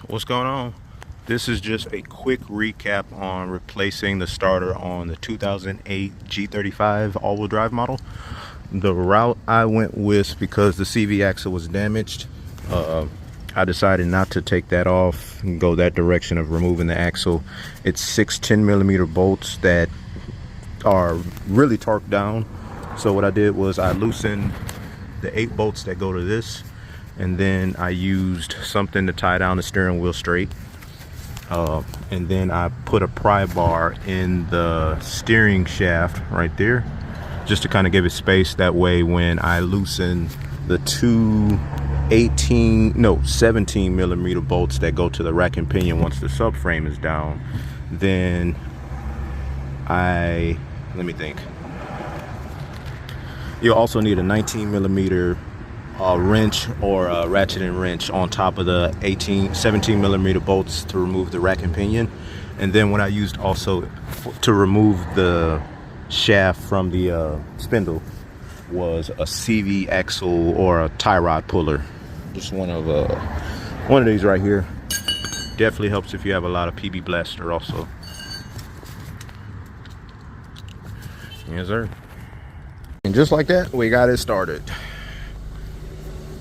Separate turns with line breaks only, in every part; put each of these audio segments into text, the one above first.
What's going on? This is just a quick recap on replacing the starter on the 2008 G35 all-wheel drive model. The route I went with, because the CV axle was damaged, I decided not to take that off and go that direction of removing the axle. It's 6 10mm bolts that are really torqued down. So what I did was I loosened the 8 bolts that go to this, and then I used something to tie down the steering wheel straight, and then I put a pry bar in the steering shaft right there, just to kind of give it space. That way when I loosen the two 17mm bolts that go to the rack and pinion once the subframe is down, then let me think. You'll also need a 19mm wrench or a ratchet and wrench on top of the 17mm bolts to remove the rack and pinion. And then what I used also to remove the shaft from the spindle was a CV axle or a tie rod puller. Just one of these right here. Definitely helps if you have a lot of PB blaster also. Yes, sir. And just like that, we got it started.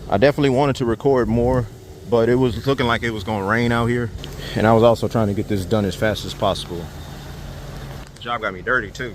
I definitely wanted to record more, but it was looking like it was going to rain out here, and I was also trying to get this done as fast as possible. The job got me dirty too.